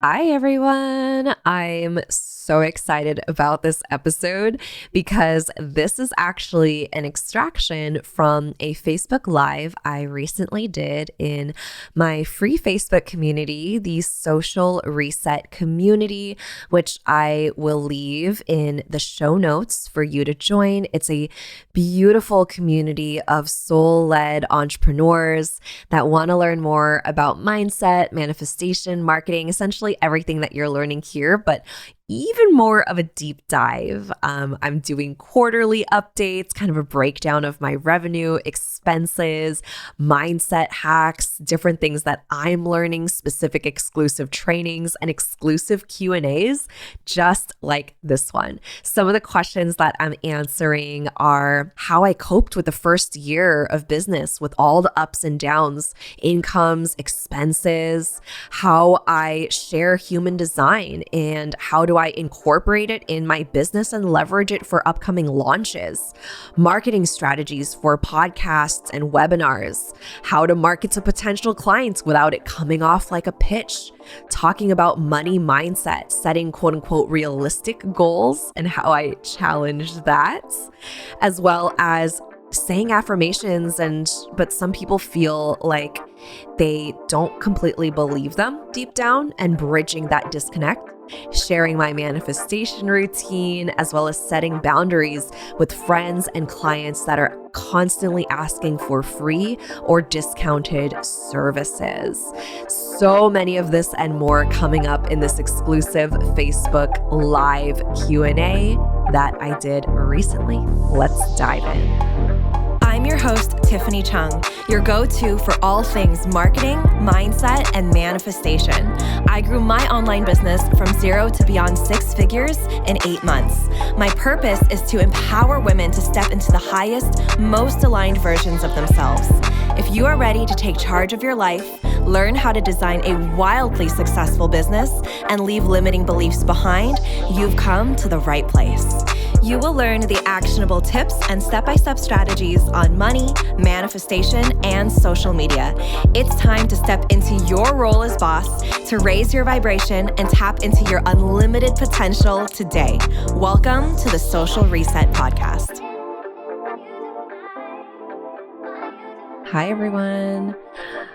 Hi, everyone. I'm so excited about this episode because this is actually an extraction from a Facebook Live I recently did in my free Facebook community, the Social Reset Community, which I will leave in the show notes for you to join. It's a beautiful community of soul-led entrepreneurs that want to learn more about mindset, manifestation, marketing, essentially everything that you're learning here, but even more of a deep dive. I'm doing quarterly updates, kind of a breakdown of my revenue, expenses, mindset hacks, different things that I'm learning, specific exclusive trainings and exclusive Q&As, just like this one. Some of the questions that I'm answering are how I coped with the first year of business with all the ups and downs, incomes, expenses, how I share human design, and how do I incorporate it in my business and leverage it for upcoming launches, marketing strategies for podcasts and webinars, how to market to potential clients without it coming off like a pitch, talking about money mindset, setting quote unquote realistic goals and how I challenge that, as well as saying affirmations but some people feel like they don't completely believe them deep down, and bridging that disconnect, sharing my manifestation routine, as well as setting boundaries with friends and clients that are constantly asking for free or discounted services. So many of this and more coming up in this exclusive Facebook Live Q&A that I did recently. Let's dive in. I'm your host, Tiffany Chung, your go-to for all things marketing, mindset, and manifestation. I grew my online business from 0 to beyond 6 figures in 8 months. My purpose is to empower women to step into the highest, most aligned versions of themselves. If you are ready to take charge of your life, learn how to design a wildly successful business, and leave limiting beliefs behind, you've come to the right place. You will learn the actionable tips and step-by-step strategies on money, manifestation, and social media. It's time to step into your role as boss, to raise your vibration and tap into your unlimited potential today. Welcome to the Social Reset Podcast. Hi, everyone.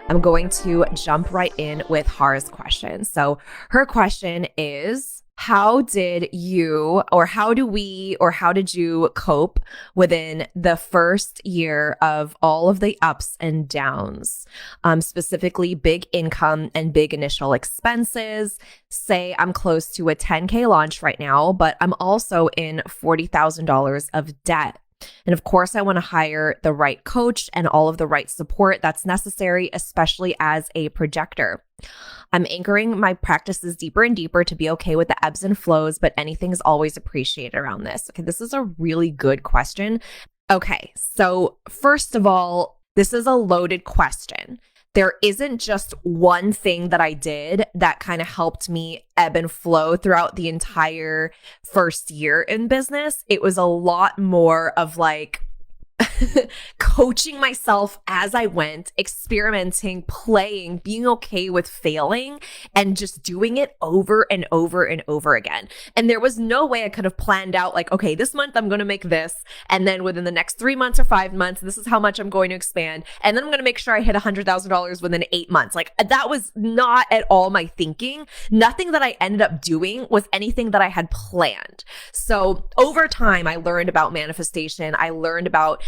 I'm going to jump right in with Hara's question. So her question is, how did you cope within the first year of all of the ups and downs, specifically big income and big initial expenses? Say I'm close to a 10K launch right now, but I'm also in $40,000 of debt. And of course, I want to hire the right coach and all of the right support that's necessary, especially as a projector. I'm anchoring my practices deeper and deeper to be okay with the ebbs and flows, but anything is always appreciated around this. Okay, this is a really good question. Okay, so first of all, this is a loaded question. There isn't just one thing that I did that kind of helped me ebb and flow throughout the entire first year in business. It was a lot more of like coaching myself as I went, experimenting, playing, being okay with failing, and just doing it over and over and over again. And there was no way I could have planned out like, okay, this month I'm going to make this. And then within the next 3 months or 5 months, this is how much I'm going to expand. And then I'm going to make sure I hit $100,000 within 8 months. Like that was not at all my thinking. Nothing that I ended up doing was anything that I had planned. So over time, I learned about manifestation. I learned about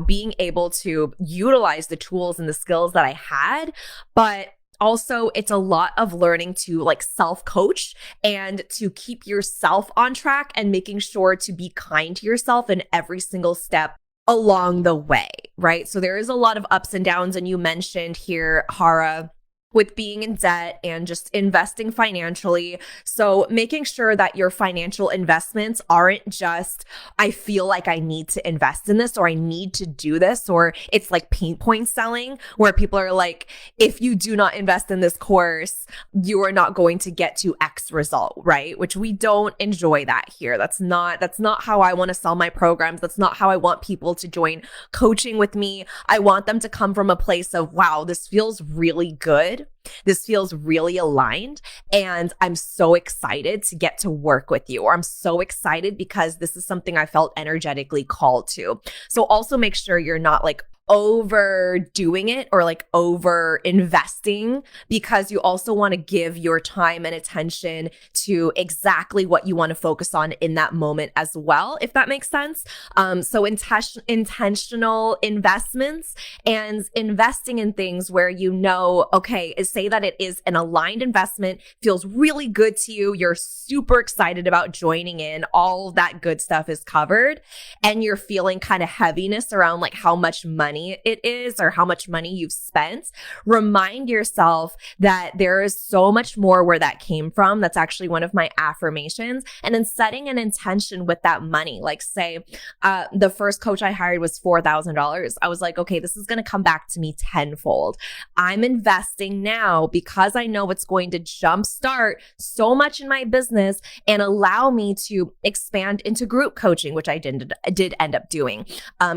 being able to utilize the tools and the skills that I had, but also it's a lot of learning to like self-coach and to keep yourself on track and making sure to be kind to yourself in every single step along the way, right? So there is a lot of ups and downs, and you mentioned here, Hara, with being in debt and just investing financially. So making sure that your financial investments aren't just, I feel like I need to invest in this or I need to do this, or it's like pain point selling where people are like, if you do not invest in this course, you are not going to get to X result, right? Which we don't enjoy that here. That's not how I want to sell my programs. That's not how I want people to join coaching with me. I want them to come from a place of, wow, this feels really good. good. This feels really aligned. And I'm so excited to get to work with you, or I'm so excited because this is something I felt energetically called to. So also make sure you're not like overdoing it or like over investing, because you also want to give your time and attention to exactly what you want to focus on in that moment as well, if that makes sense. So intentional investments and investing in things where you know, okay, say that it is an aligned investment, feels really good to you, you're super excited about joining in, all that good stuff is covered, and you're feeling kind of heaviness around like how much money it is or how much money you've spent. Remind yourself that there is so much more where that came from. That's actually one of my affirmations. And then setting an intention with that money. Like say, the first coach I hired was $4,000. I was like, okay, this is going to come back to me tenfold. I'm investing now because I know it's going to jumpstart so much in my business and allow me to expand into group coaching, which I did end up doing,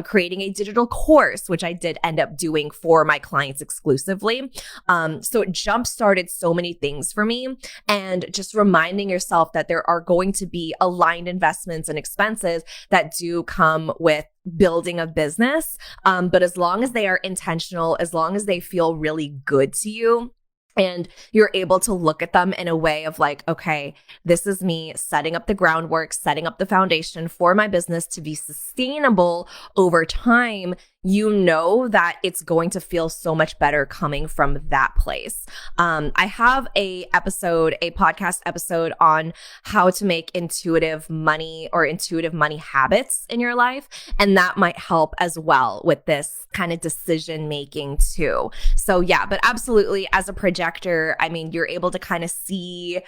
creating a digital course, which I did end up doing for my clients exclusively. So it jump-started so many things for me. And just reminding yourself that there are going to be aligned investments and expenses that do come with building a business. But as long as they are intentional, as long as they feel really good to you, and you're able to look at them in a way of like, okay, this is me setting up the groundwork, setting up the foundation for my business to be sustainable over time, you know that it's going to feel so much better coming from that place. I have a podcast episode on how to make intuitive money or intuitive money habits in your life. And that might help as well with this kind of decision making too. So yeah, but absolutely as a projector, I mean, you're able to see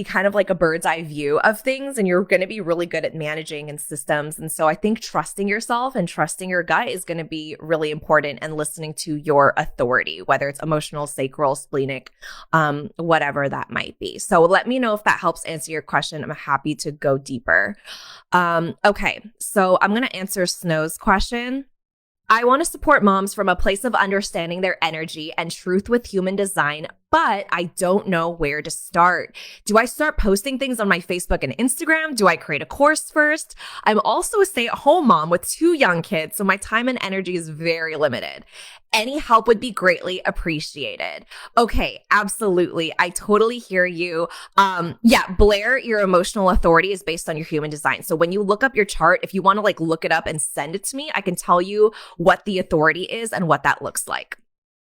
kind of like a bird's eye view of things, and you're going to be really good at managing and systems. And so I think trusting yourself and trusting your gut is going to be really important, and listening to your authority, whether it's emotional, sacral, splenic, whatever that might be. So let me know if that helps answer your question. I'm happy to go deeper. Okay, so I'm going to answer Snow's question. I want to support moms from a place of understanding their energy and truth with human design, but I don't know where to start. Do I start posting things on my Facebook and Instagram? Do I create a course first? I'm also a stay-at-home mom with 2 young kids, so my time and energy is very limited. Any help would be greatly appreciated. Okay, absolutely. I totally hear you. Yeah, Blair, your emotional authority is based on your human design. So when you look up your chart, if you want to like look it up and send it to me, I can tell you what the authority is and what that looks like.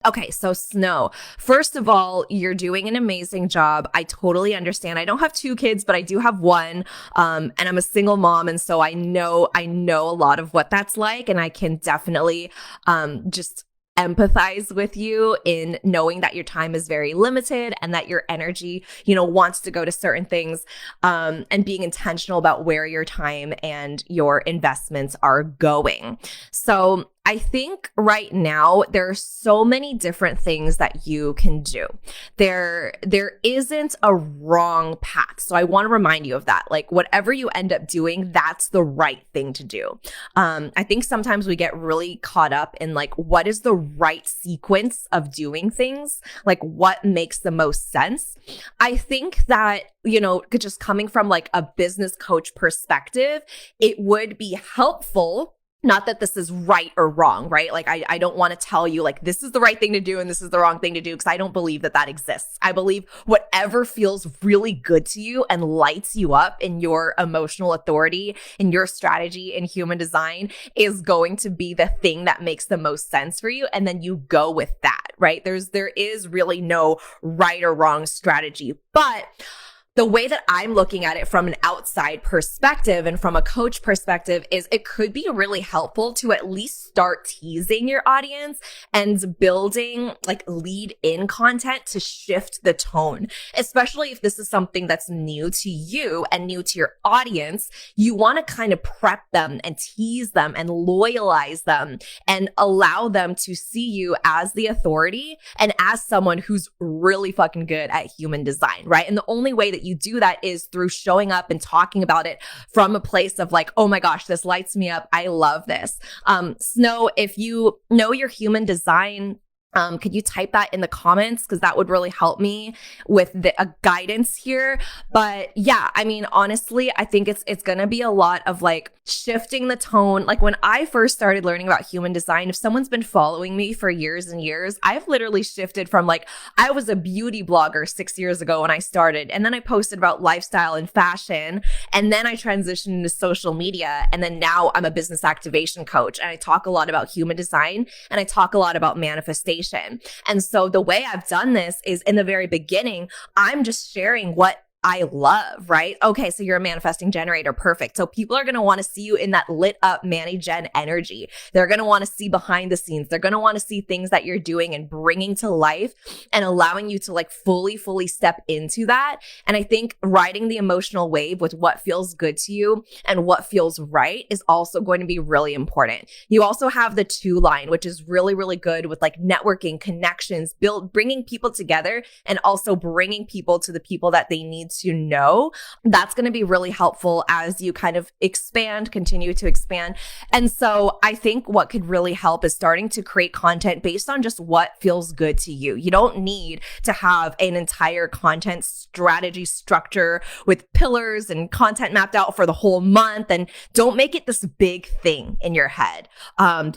Okay, so Snow, first of all, you're doing an amazing job. I totally understand. I don't have 2 kids, but I do have 1, and I'm a single mom. And so I know a lot of what that's like. And I can definitely just empathize with you in knowing that your time is very limited and that your energy, wants to go to certain things, and being intentional about where your time and your investments are going. So I think right now there are so many different things that you can do. There isn't a wrong path. So I want to remind you of that. Like whatever you end up doing, that's the right thing to do. I think sometimes we get really caught up in like, what is the right sequence of doing things? Like what makes the most sense? I think that, just coming from like a business coach perspective, it would be helpful. Not that this is right or wrong, right? Like, I don't want to tell you like, this is the right thing to do and this is the wrong thing to do, because I don't believe that exists. I believe whatever feels really good to you and lights you up in your emotional authority, in your strategy, in human design is going to be the thing that makes the most sense for you. And then you go with that, right? There is really no right or wrong strategy, but the way that I'm looking at it from an outside perspective and from a coach perspective is it could be really helpful to at least start teasing your audience and building like lead in content to shift the tone, especially if this is something that's new to you and new to your audience. You want to kind of prep them and tease them and loyalize them and allow them to see you as the authority and as someone who's really fucking good at human design, right? And the only way that you do that is through showing up and talking about it from a place of like, oh my gosh, this lights me up. I love this. Snow, if you know your human design, Could you type that in the comments? Because that would really help me with the guidance here. But yeah, I mean, honestly, I think it's gonna be a lot of like shifting the tone. Like when I first started learning about human design, if someone's been following me for years and years, I've literally shifted from like, I was a beauty blogger 6 years ago when I started, and then I posted about lifestyle and fashion, and then I transitioned into social media, and then now I'm a business activation coach, and I talk a lot about human design, and I talk a lot about manifestation. And so the way I've done this is in the very beginning, I'm just sharing what I love, right? Okay, so you're a manifesting generator. Perfect. So people are going to want to see you in that lit up Manny Gen energy. They're going to want to see behind the scenes. They're going to want to see things that you're doing and bringing to life and allowing you to like fully step into that. And I think riding the emotional wave with what feels good to you and what feels right is also going to be really important. You also have the 2 line, which is really good with like networking, connections, bringing people together, and also bringing people to the people that they need to know. That's going to be really helpful as you kind of continue to expand. And so I think what could really help is starting to create content based on just what feels good to you. You don't need to have an entire content strategy structure with pillars and content mapped out for the whole month. And don't make it this big thing in your head.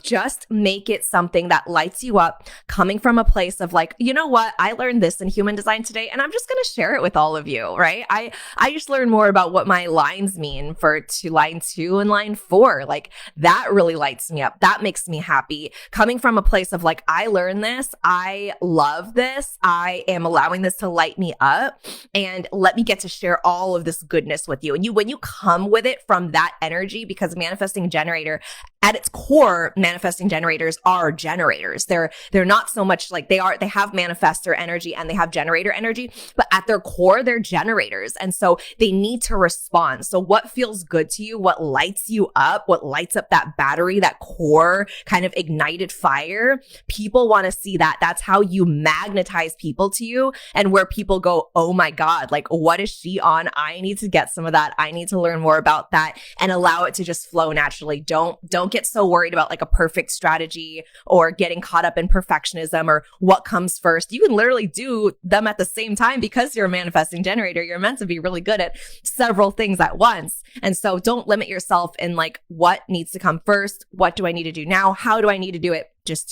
Just make it something that lights you up, coming from a place of like, you know what? I learned this in human design today, and I'm just going to share it with all of you, right? I just learned more about what my lines mean for line 2 and line 4. Like that really lights me up. That makes me happy. Coming from a place of like, I learned this. I love this. I am allowing this to light me up, and let me get to share all of this goodness with you. And when you come with it from that energy, because manifesting generator at its core, manifesting generators are generators. They're not so much like they have manifestor energy and they have generator energy, but at their core, they're generators. And so they need to respond. So what feels good to you, what lights you up, what lights up that battery, that core kind of ignited fire, people want to see that. That's how you magnetize people to you, and where people go, oh my God, like what is she on? I need to get some of that. I need to learn more about that, and allow it to just flow naturally. Don't get so worried about like a perfect strategy or getting caught up in perfectionism or what comes first. You can literally do them at the same time because you're a manifesting generator. You're meant to be really good at several things at once. And so don't limit yourself in like what needs to come first. What do I need to do now? How do I need to do it? Just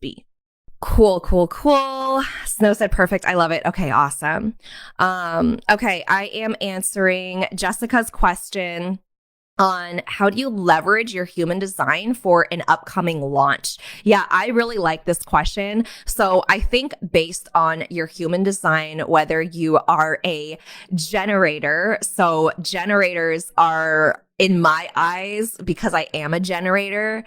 be. Cool. Snow said perfect. I love it. Okay, awesome. Okay, I am answering Jessica's question on how do you leverage your human design for an upcoming launch? Yeah, I really like this question. So I think based on your human design, whether you are a generator, so generators are, in my eyes, because I am a generator,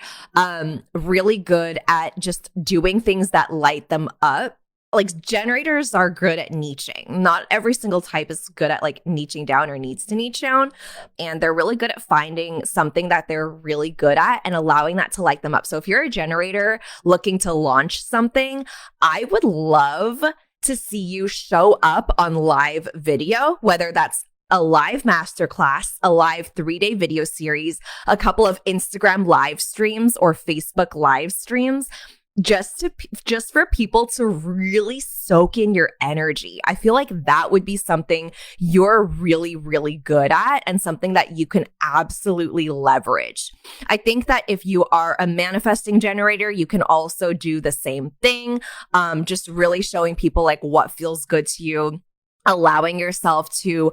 really good at just doing things that light them up. Like generators are good at niching. Not every single type is good at like niching down or needs to niche down. And they're really good at finding something that they're really good at and allowing that to light them up. So if you're a generator looking to launch something, I would love to see you show up on live video, whether that's a live masterclass, a live 3-day video series, a couple of Instagram live streams or Facebook live streams, just for people to really soak in your energy. I feel like that would be something you're really good at and something that you can absolutely leverage. I think that if you are a manifesting generator, you can also do the same thing. Just really showing people like what feels good to you. Allowing yourself to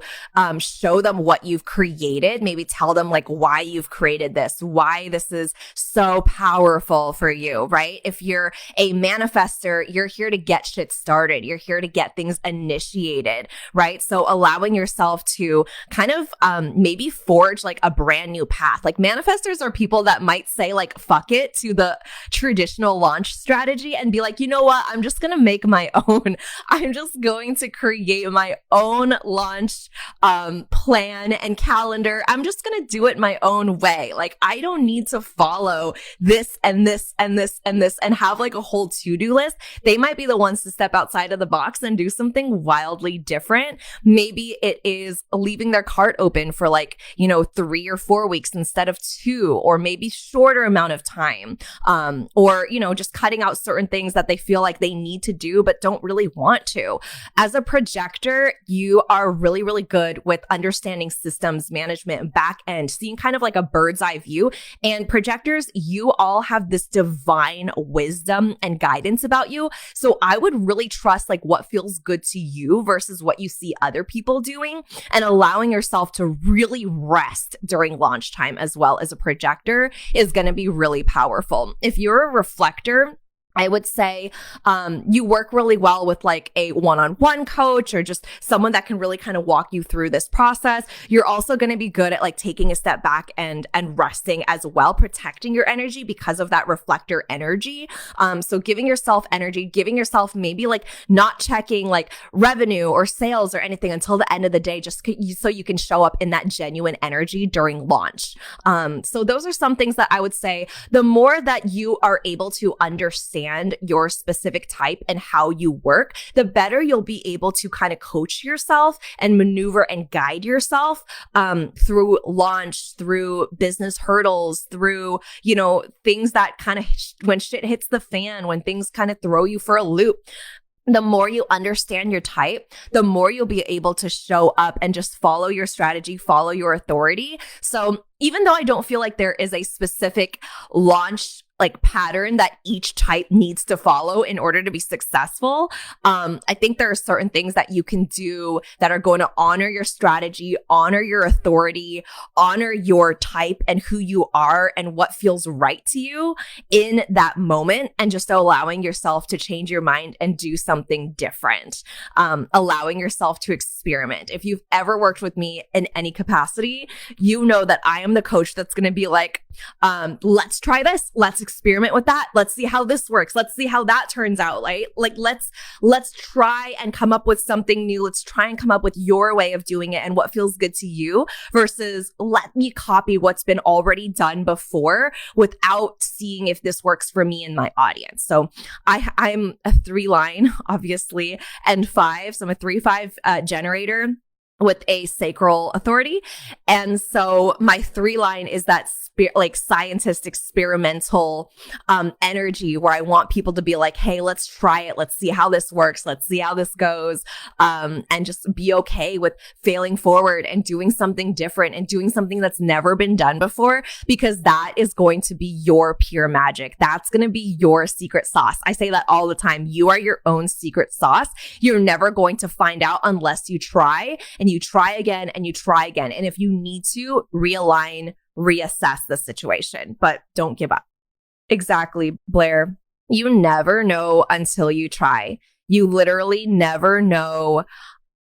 show them what you've created, maybe tell them like why you've created this, why this is so powerful for you, right? If you're a manifester, you're here to get shit started. You're here to get things initiated, right? So allowing yourself to kind of maybe forge like a brand new path. Like manifestors are people that might say like, fuck it to the traditional launch strategy and be like, you know what? I'm just going to make my own. I'm just going to create my own launch plan and calendar. I'm just going to do it my own way. Like, I don't need to follow this and this and this and this and have like a whole to-do list. They might be the ones to step outside of the box and do something wildly different. Maybe it is leaving their cart open for like, 3 or 4 weeks instead of 2, or maybe shorter amount of time. Or, just cutting out certain things that they feel like they need to do, but don't really want to. As a projector, you are really, really good with understanding systems management and back end, seeing kind of like a bird's eye view. And projectors, you all have this divine wisdom and guidance about you. So I would really trust like what feels good to you versus what you see other people doing, and allowing yourself to really rest during launch time as well as a projector is going to be really powerful. If you're a reflector, I would say you work really well with like a one-on-one coach or just someone that can really kind of walk you through this process. You're also going to be good at like taking a step back and resting as well, protecting your energy because of that reflector energy. So giving yourself energy, giving yourself maybe like not checking like revenue or sales or anything until the end of the day, just so you can show up in that genuine energy during launch. So those are some things that I would say. The more that you are able to understand your specific type and how you work, the better you'll be able to kind of coach yourself and maneuver and guide yourself through launch, through business hurdles, through, things that kind of when shit hits the fan, when things kind of throw you for a loop. The more you understand your type, the more you'll be able to show up and just follow your strategy, follow your authority. So even though I don't feel like there is a specific launch like pattern that each type needs to follow in order to be successful, I think there are certain things that you can do that are going to honor your strategy, honor your authority, honor your type and who you are and what feels right to you in that moment, and just allowing yourself to change your mind and do something different, allowing yourself to experiment. If you've ever worked with me in any capacity, you know that I am the coach that's going to be like, let's try this. Let's experiment with that. Let's see how this works. Let's see how that turns out. Like let's try and come up with something new. Let's try and come up with your way of doing it and what feels good to you, versus let me copy what's been already done before without seeing if this works for me and my audience. So I'm a 3-line, obviously, and 5. So I'm a 3-5 generator with a sacral authority. And so my 3-line is that like scientist experimental energy where I want people to be like, hey, let's try it. Let's see how this works. Let's see how this goes. And just be okay with failing forward and doing something different and doing something that's never been done before, because that is going to be your pure magic. That's going to be your secret sauce. I say that all the time. You are your own secret sauce. You're never going to find out unless you try, and you try again and you try again. And if you need to, realign, reassess the situation, but don't give up. Exactly, Blair. You never know until you try. You literally never know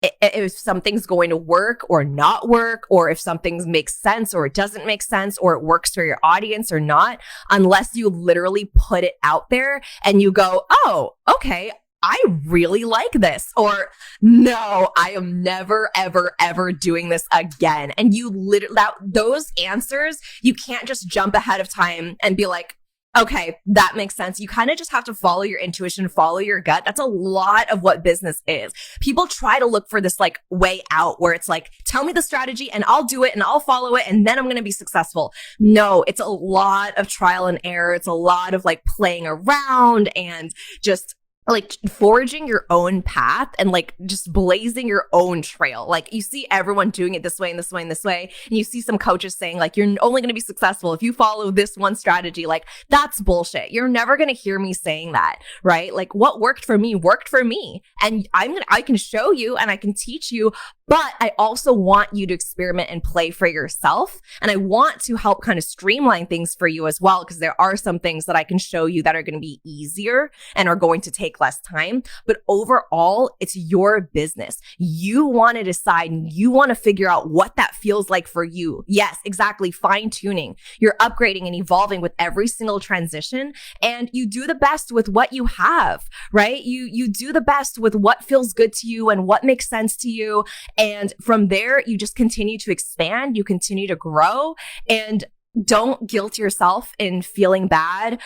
if something's going to work or not work, or if something makes sense or it doesn't make sense, or it works for your audience or not, unless you literally put it out there and you go, oh, okay, I really like this, or no, I am never, ever, ever doing this again. And you literally, those answers, you can't just jump ahead of time and be like, okay, that makes sense. You kind of just have to follow your intuition, follow your gut. That's a lot of what business is. People try to look for this like way out where it's like, tell me the strategy and I'll do it and I'll follow it and then I'm going to be successful. No, it's a lot of trial and error. It's a lot of like playing around and just like forging your own path and like just blazing your own trail. Like you see everyone doing it this way and this way and this way. And you see some coaches saying like, you're only going to be successful if you follow this one strategy. Like that's bullshit. You're never going to hear me saying that, right? Like what worked for me worked for me. And I can show you and I can teach you But I also want you to experiment and play for yourself. And I want to help kind of streamline things for you as well, because there are some things that I can show you that are going to be easier and are going to take less time. But overall, it's your business. You want to decide and you want to figure out what that feels like for you. Yes, exactly. Fine tuning. You're upgrading and evolving with every single transition, and you do the best with what you have, right? You do the best with what feels good to you and what makes sense to you. And from there, you just continue to expand, you continue to grow, and don't guilt yourself in feeling bad.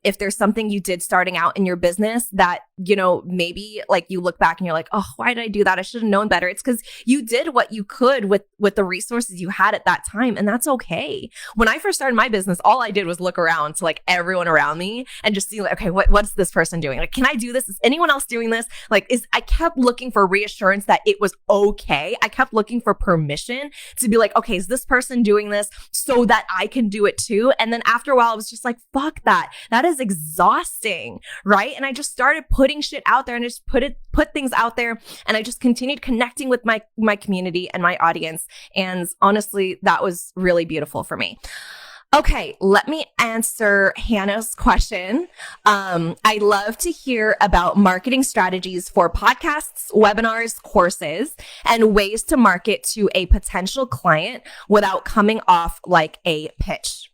If there's something you did starting out in your business that, maybe like you look back and you're like, oh, why did I do that? I should have known better. It's because you did what you could with the resources you had at that time. And that's okay. When I first started my business, all I did was look around to like everyone around me and just see like, okay, what's this person doing? Like, can I do this? Is anyone else doing this? I kept looking for reassurance that it was okay. I kept looking for permission to be like, okay, is this person doing this so that I can do it too? And then after a while, I was just like, fuck that. That is exhausting, right? And I just started putting shit out there and just put things out there. And I just continued connecting with my community and my audience. And honestly, that was really beautiful for me. Okay, let me answer Hannah's question. I love to hear about marketing strategies for podcasts, webinars, courses, and ways to market to a potential client without coming off like a pitch.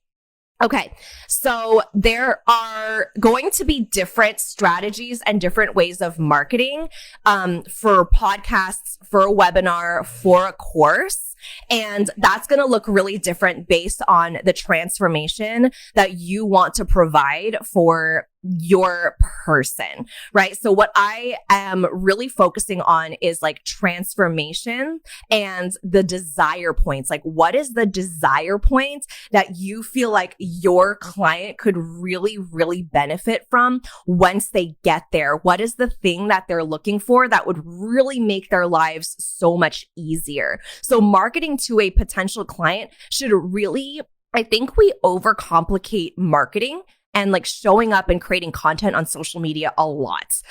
Okay, so there are going to be different strategies and different ways of marketing for podcasts, for a webinar, for a course. And that's going to look really different based on the transformation that you want to provide for your person, right? So what I am really focusing on is like transformation and the desire points. Like, what is the desire point that you feel like your client could really, really benefit from once they get there? What is the thing that they're looking for that would really make their lives so much easier? So marketing to a potential client should really, I think we overcomplicate marketing and like showing up and creating content on social media a lot.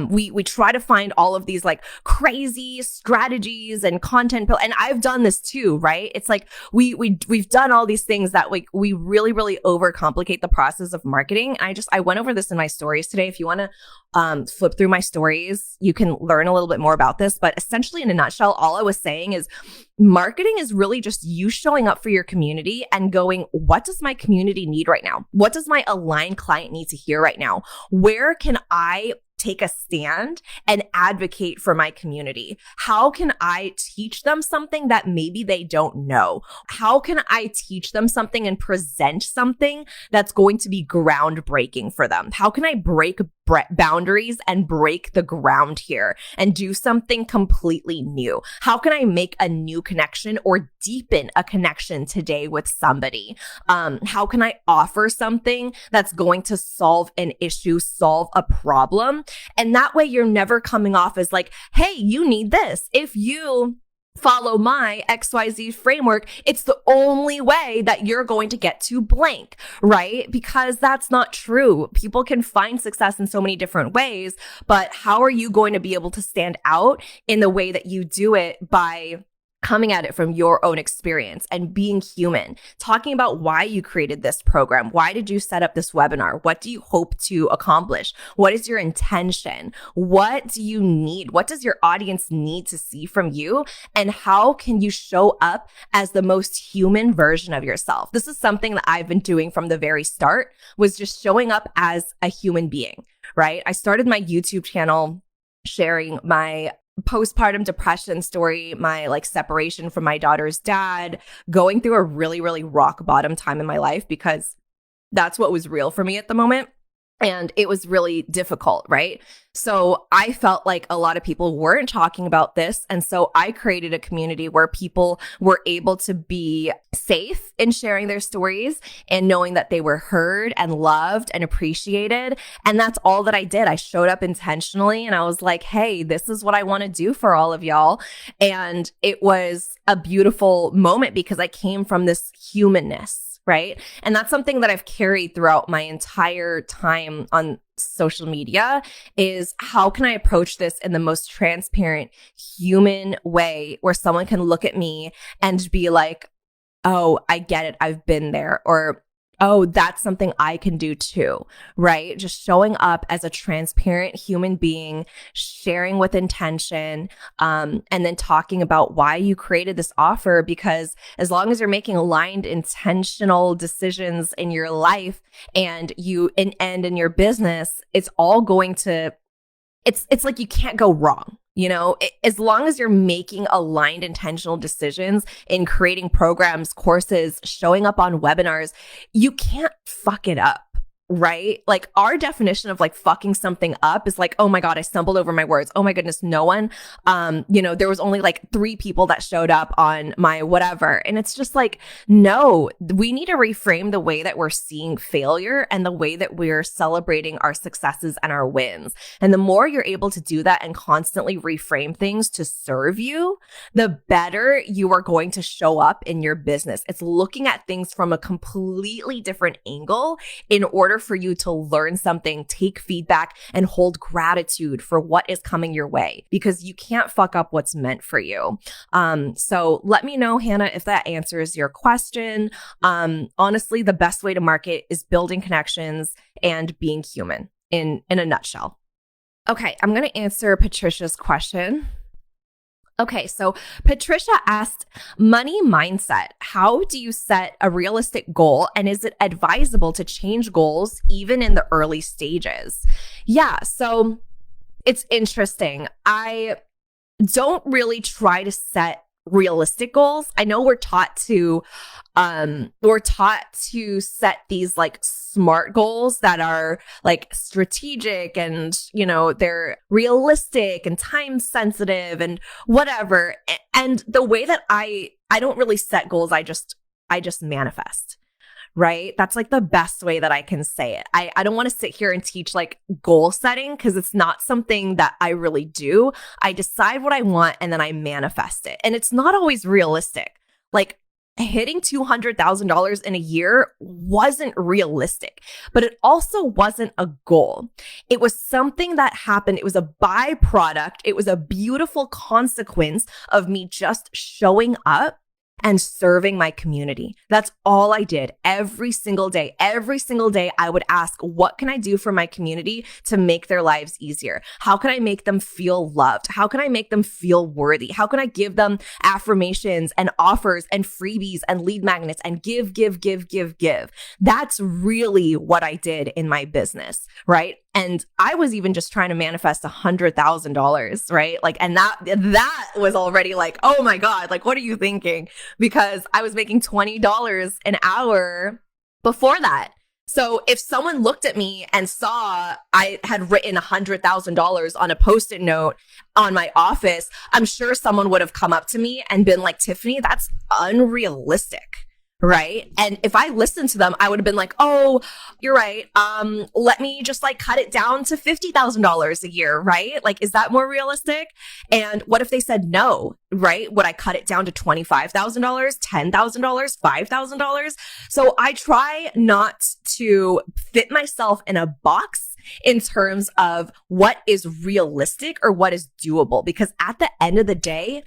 We try to find all of these like crazy strategies and content, and I've done this too, right? It's like we've done all these things that we really, really overcomplicate the process of marketing. I went over this in my stories today. If you want to flip through my stories, you can learn a little bit more about this. But essentially, in a nutshell, all I was saying is marketing is really just you showing up for your community and going, what does my community need right now? What does my aligned client need to hear right now? Where can I take a stand and advocate for my community? How can I teach them something that maybe they don't know? How can I teach them something and present something that's going to be groundbreaking for them? How can I break boundaries and break the ground here and do something completely new? How can I make a new connection or deepen a connection today with somebody? How can I offer something that's going to solve an issue, solve a problem? And that way you're never coming off as like, hey, you need this. If you follow my XYZ framework, it's the only way that you're going to get to blank, right? Because that's not true. People can find success in so many different ways, but how are you going to be able to stand out in the way that you do it by coming at it from your own experience and being human, talking about why you created this program. Why did you set up this webinar? What do you hope to accomplish? What is your intention? What do you need? What does your audience need to see from you? And how can you show up as the most human version of yourself? This is something that I've been doing from the very start, was just showing up as a human being, right? I started my YouTube channel sharing my postpartum depression story, my like separation from my daughter's dad, going through a really, really rock bottom time in my life, because that's what was real for me at the moment. And it was really difficult, right? So I felt like a lot of people weren't talking about this. And so I created a community where people were able to be safe in sharing their stories and knowing that they were heard and loved and appreciated. And that's all that I did. I showed up intentionally and I was like, hey, this is what I want to do for all of y'all. And it was a beautiful moment because I came from this humanness, right? And that's something that I've carried throughout my entire time on social media is how can I approach this in the most transparent human way where someone can look at me and be like, oh, I get it. I've been there. Or, oh, that's something I can do too, right? Just showing up as a transparent human being, sharing with intention, and then talking about why you created this offer. Because as long as you're making aligned, intentional decisions in your life and in your business, it's all going to it's like you can't go wrong. As long as you're making aligned intentional decisions in creating programs, courses, showing up on webinars, you can't fuck it up. Right? Like our definition of like fucking something up is like, oh my God, I stumbled over my words. Oh my goodness, no one, there was only like 3 people that showed up on my whatever. And it's just like, no, we need to reframe the way that we're seeing failure and the way that we're celebrating our successes and our wins. And the more you're able to do that and constantly reframe things to serve you, the better you are going to show up in your business. It's looking at things from a completely different angle in order for you to learn something, take feedback, and hold gratitude for what is coming your way, because you can't fuck up what's meant for you. So let me know, Hannah, if that answers your question. Honestly, the best way to market is building connections and being human in a nutshell. Okay, I'm going to answer Patricia's question. Okay, so Patricia asked, money mindset. How do you set a realistic goal? And is it advisable to change goals even in the early stages? Yeah, so it's interesting. I don't really try to set realistic goals. I know we're taught to set these like SMART goals that are like strategic and, they're realistic and time sensitive and whatever. And the way that I don't really set goals, I just manifest. Right? That's like the best way that I can say it. I don't want to sit here and teach like goal setting because it's not something that I really do. I decide what I want and then I manifest it. And it's not always realistic. Like hitting $200,000 in a year wasn't realistic, but it also wasn't a goal. It was something that happened. It was a byproduct. It was a beautiful consequence of me just showing up and serving my community. That's all I did every single day. Every single day, I would ask, what can I do for my community to make their lives easier? How can I make them feel loved? How can I make them feel worthy? How can I give them affirmations and offers and freebies and lead magnets and give? That's really what I did in my business, right? And I was even just trying to manifest $100,000, right? Like, and that was already like, oh my God, like, what are you thinking? Because I was making $20 an hour before that. So if someone looked at me and saw I had written $100,000 on a Post-it note on my office, I'm sure someone would have come up to me and been like, Tiffany, that's unrealistic. Right. And if I listened to them, I would have been like, oh, you're right. Let me just like cut it down to $50,000 a year. Right. Like, is that more realistic? And what if they said no? Right. Would I cut it down to $25,000, $10,000, $5,000? So I try not to fit myself in a box in terms of what is realistic or what is doable, because at the end of the day,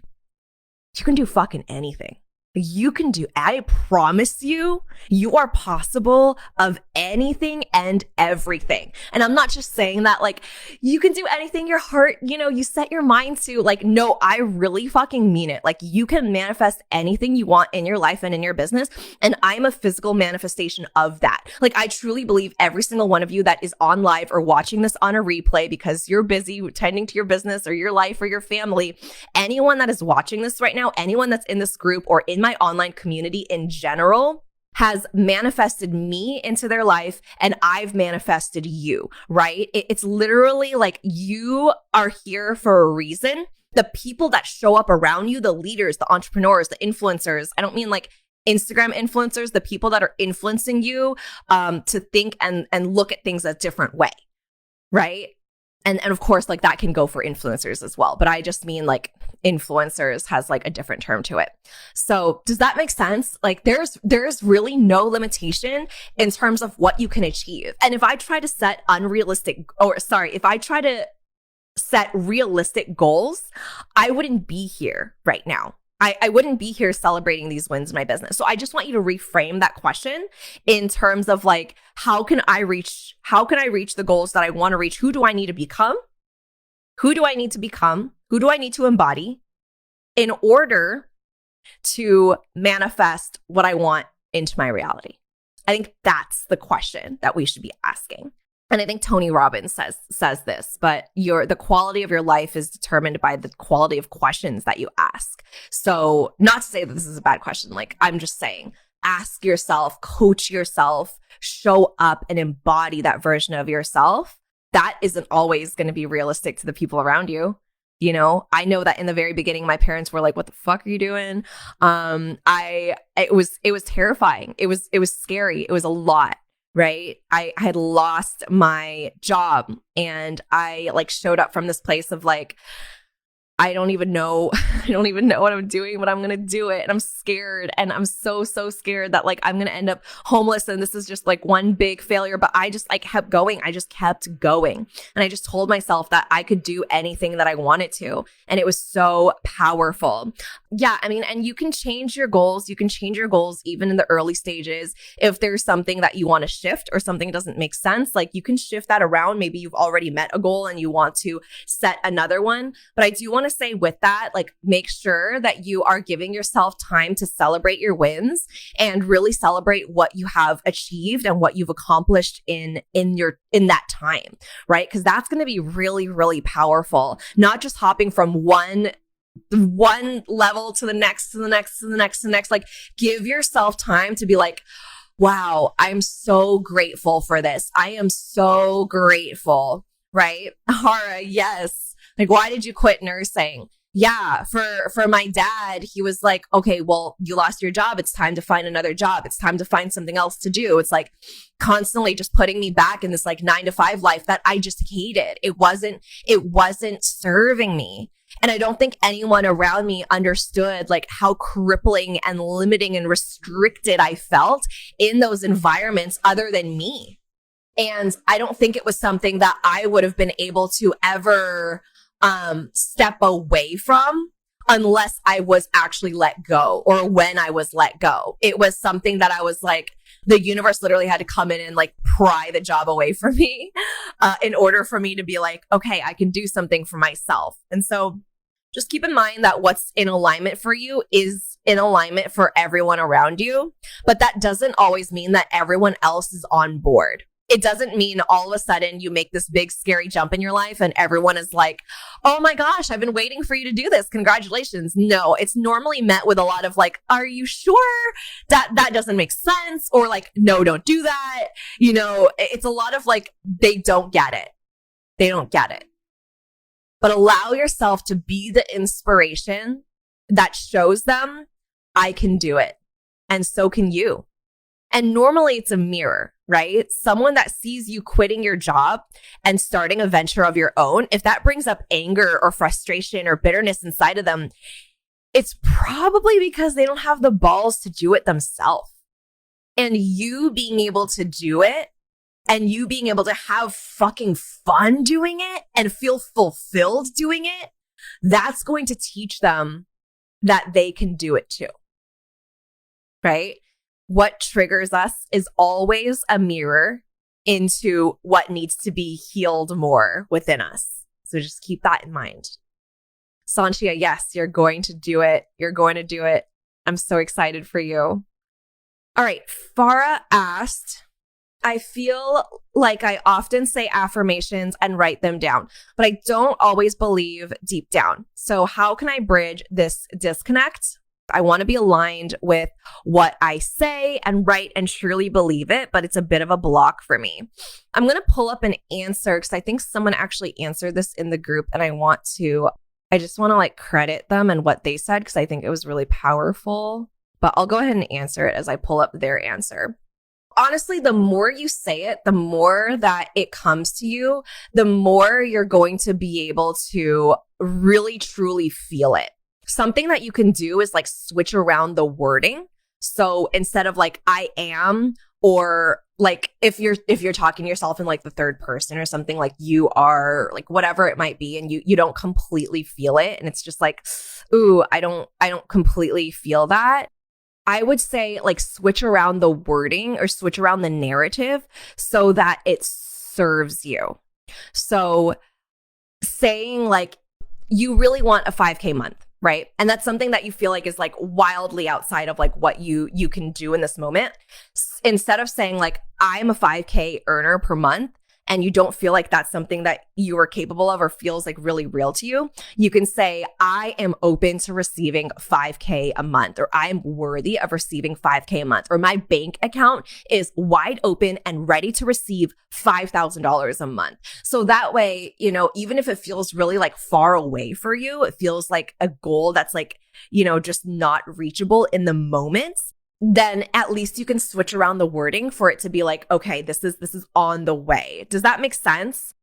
you can do fucking anything. You can do, I promise you, you are possible of anything and everything. And I'm not just saying that like you can do anything your heart, you set your mind to. Like, no, I really fucking mean it. Like, you can manifest anything you want in your life and in your business. And I'm a physical manifestation of that. Like, I truly believe every single one of you that is on live or watching this on a replay because you're busy tending to your business or your life or your family, anyone that is watching this right now, anyone that's in this group or in my online community in general has manifested me into their life, and I've manifested you, right? It's literally like you are here for a reason. The people that show up around you, the leaders, the entrepreneurs, the influencers, I don't mean like Instagram influencers, the people that are influencing you to think and look at things a different way, right? And of course, like that can go for influencers as well. But I just mean like influencers has like a different term to it. So does that make sense? Like there's really no limitation in terms of what you can achieve. And if I try to set if I try to set realistic goals, I wouldn't be here right now. I wouldn't be here celebrating these wins in my business. So I just want you to reframe that question in terms of like, how can I reach the goals that I want to reach? Who do I need to become? Who do I need to become? Who do I need to embody in order to manifest what I want into my reality? I think that's the question that we should be asking. And I think Tony Robbins says this, but the quality of your life is determined by the quality of questions that you ask. So not to say that this is a bad question, like I'm just saying, ask yourself, coach yourself, show up and embody that version of yourself. That isn't always going to be realistic to the people around you. You know, I know that in the very beginning, my parents were like, "What the fuck are you doing?" It was terrifying. It was scary. It was a lot. Right. I had lost my job and I like showed up from this place of like, I don't even know what I'm doing, but I'm going to do it. And I'm scared. And I'm so scared that like, I'm going to end up homeless. And this is just like one big failure. But I just like kept going. I just kept going. And I just told myself that I could do anything that I wanted to. And it was so powerful. Yeah. I mean, and you can change your goals. You can change your goals even in the early stages. If there's something that you want to shift or something doesn't make sense, like you can shift that around. Maybe you've already met a goal and you want to set another one. But I do want to say with that, like make sure that you are giving yourself time to celebrate your wins and really celebrate what you have achieved and what you've accomplished in that time, right? Because that's going to be really, really powerful. Not just hopping from one level to the next, to the next, to the next, to the next. Like give yourself time to be like, wow, I'm so grateful for this. I am so grateful, right? Hara, yes. Like, why did you quit nursing? Yeah, for my dad, he was like, okay, well, you lost your job. It's time to find another job. It's time to find something else to do. It's like constantly just putting me back in this like 9-to-5 life that I just hated. It wasn't serving me. And I don't think anyone around me understood like how crippling and limiting and restricted I felt in those environments other than me. And I don't think it was something that I would have been able to ever step away from unless I was actually let go or when I was let go. It was something that I was like, the universe literally had to come in and like pry the job away from me in order for me to be like, okay, I can do something for myself. And so just keep in mind that what's in alignment for you is in alignment for everyone around you. But that doesn't always mean that everyone else is on board. It doesn't mean all of a sudden you make this big scary jump in your life and everyone is like, oh my gosh, I've been waiting for you to do this. Congratulations. No, it's normally met with a lot of like, are you sure that doesn't make sense? Or like, no, don't do that. You know, it's a lot of like, they don't get it. They don't get it. But allow yourself to be the inspiration that shows them I can do it. And so can you. And normally it's a mirror, right? Someone that sees you quitting your job and starting a venture of your own, if that brings up anger or frustration or bitterness inside of them, it's probably because they don't have the balls to do it themselves. And you being able to do it and you being able to have fucking fun doing it and feel fulfilled doing it, that's going to teach them that they can do it too, right? What triggers us is always a mirror into what needs to be healed more within us. So just keep that in mind. Sanchia, yes, you're going to do it. You're going to do it. I'm so excited for you. All right. Farah asked, I feel like I often say affirmations and write them down, but I don't always believe deep down. So how can I bridge this disconnect? I want to be aligned with what I say and write and truly believe it, but it's a bit of a block for me. I'm going to pull up an answer because I think someone actually answered this in the group and I just want to like credit them and what they said because I think it was really powerful, but I'll go ahead and answer it as I pull up their answer. honestly, the more you say it, the more that it comes to you, the more you're going to be able to really truly feel it. Something that you can do is like switch around the wording. So instead of like I am, or like if you're talking to yourself in like the third person or something, like you are, like whatever it might be, and you don't completely feel it, and it's just like, ooh, I don't completely feel that. I would say like switch around the wording or switch around the narrative so that it serves you. So saying like you really want a 5K month, right? And that's something that you feel like is like wildly outside of like what you can do in this moment. Instead of saying like I'm a 5K earner per month, and you don't feel like that's something that you are capable of or feels like really real to you, you can say, I am open to receiving 5K a month, or I am worthy of receiving 5K a month, or my bank account is wide open and ready to receive $5,000 a month. So that way, you know, even if it feels really like far away for you, it feels like a goal that's like, you know, just not reachable in the moment, then at least you can switch around the wording for it to be like, okay, this is on the way. Does that make sense?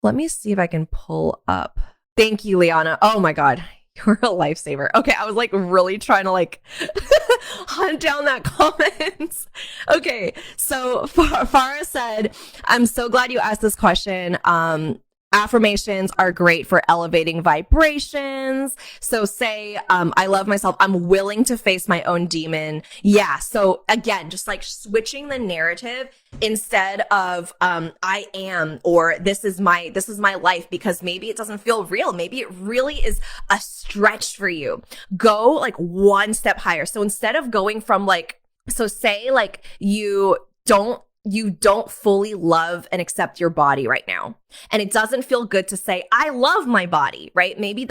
Let me see if I can pull up. Thank you, Liana. Oh my God, you're a lifesaver. Okay, I was like really trying to like hunt down that comment. Okay, so Farah said, I'm so glad you asked this question. Affirmations are great for elevating vibrations. So say, I love myself. I'm willing to face my own demon. Yeah. So again, just like switching the narrative instead of, I am, or this is my life, because maybe it doesn't feel real. Maybe it really is a stretch for you. Go like one step higher. So instead of going from like, so say like you don't fully love and accept your body right now. And it doesn't feel good to say, I love my body, right? Maybe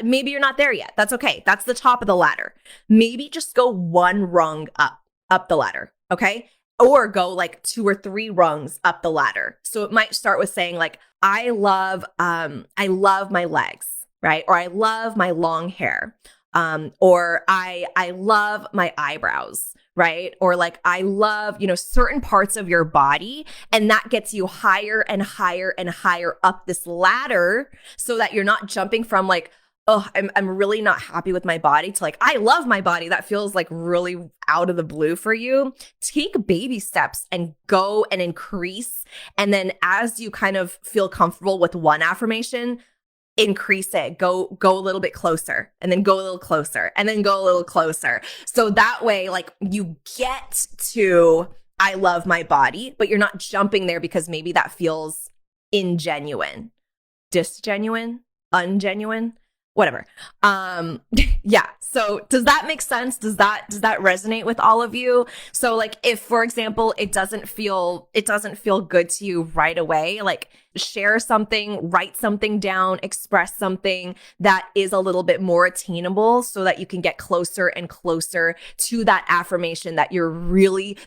maybe you're not there yet. That's okay. That's the top of the ladder. Maybe just go one rung up the ladder. Okay. Or go like 2 or 3 rungs up the ladder. So it might start with saying like, I love my legs, right? Or I love my long hair. Or I love my eyebrows, right? Or like, I love, you know, certain parts of your body, and that gets you higher and higher and higher up this ladder, so that you're not jumping from like, oh, I'm really not happy with my body, to like, I love my body. That feels like really out of the blue for you. Take baby steps and go and increase. And then as you kind of feel comfortable with one affirmation, increase it, go a little bit closer, and then go a little closer, and then go a little closer. So that way, like, you get to, I love my body, but you're not jumping there because maybe that feels ingenuine, disgenuine, ungenuine, whatever. Yeah. So does that make sense? Does that resonate with all of you? So like, if, for example, it doesn't feel good to you right away, like, share something, write something down, express something that is a little bit more attainable, so that you can get closer and closer to that affirmation that you really,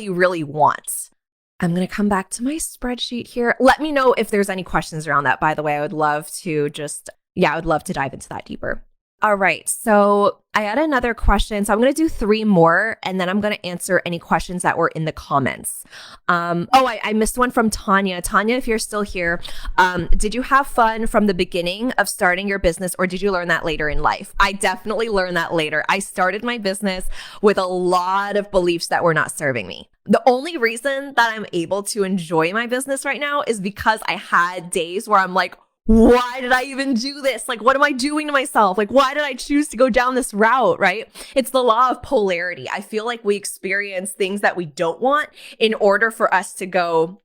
really want. I'm going to come back to my spreadsheet here. Let me know if there's any questions around that. By the way, I would love to dive into that deeper. All right. So I had another question. So I'm going to do 3 more, and then I'm going to answer any questions that were in the comments. I missed one from Tanya. Tanya, if you're still here, did you have fun from the beginning of starting your business, or did you learn that later in life? I definitely learned that later. I started my business with a lot of beliefs that were not serving me. The only reason that I'm able to enjoy my business right now is because I had days where I'm like, why did I even do this? Like, what am I doing to myself? Like, why did I choose to go down this route, right? It's the law of polarity. I feel like we experience things that we don't want in order for us to go,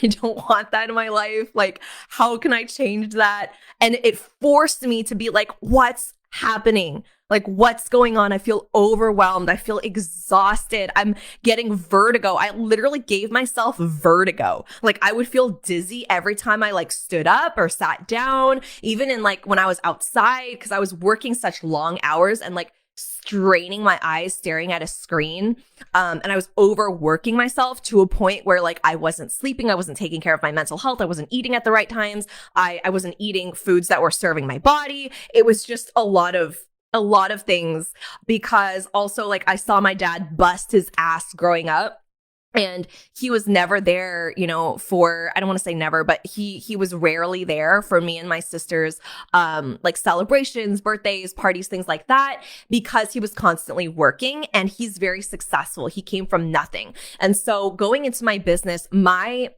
I don't want that in my life. Like, how can I change that? And it forced me to be like, what's happening? Like, what's going on? I feel overwhelmed. I feel exhausted. I'm getting vertigo. I literally gave myself vertigo. Like, I would feel dizzy every time I like stood up or sat down, even in like when I was outside, because I was working such long hours and like straining my eyes staring at a screen. And I was overworking myself to a point where like I wasn't sleeping. I wasn't taking care of my mental health. I wasn't eating at the right times. I wasn't eating foods that were serving my body. It was just a lot of things, because also like I saw my dad bust his ass growing up. And he was never there, for, I don't want to say never, but he was rarely there for me and my sisters, like celebrations, birthdays, parties, things like that, because he was constantly working and he's very successful. He came from nothing. And so going into my business, my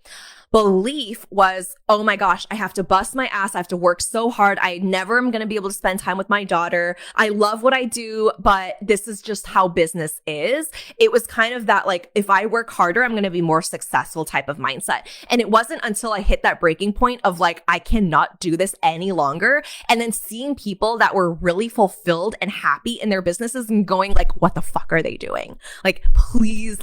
belief was, oh my gosh, I have to bust my ass. I have to work so hard. I never am going to be able to spend time with my daughter. I love what I do, but this is just how business is. It was kind of that, like, if I work harder, I'm going to be more successful type of mindset. And it wasn't until I hit that breaking point of like, I cannot do this any longer. And then seeing people that were really fulfilled and happy in their businesses and going like, what the fuck are they doing? Like, please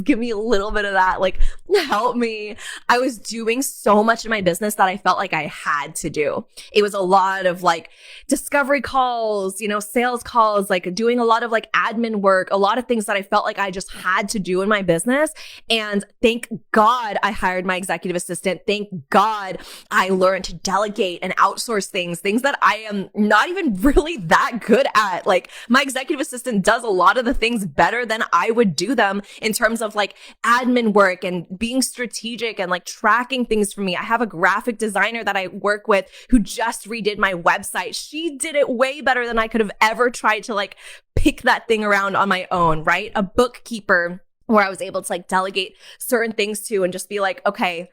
give me a little bit of that. Like, help me. I was doing so much in my business that I felt like I had to do. It was a lot of like discovery calls, sales calls, like doing a lot of like admin work, a lot of things that I felt like I just had to do in my business. And thank God I hired my executive assistant. Thank God I learned to delegate and outsource things that I am not even really that good at. Like my executive assistant does a lot of the things better than I would do them in terms of like admin work and being strategic and like tracking things for me. I have a graphic designer that I work with who just redid my website. She did it way better than I could have ever tried to like pick that thing around on my own, right? A bookkeeper where I was able to like delegate certain things to and just be like, okay,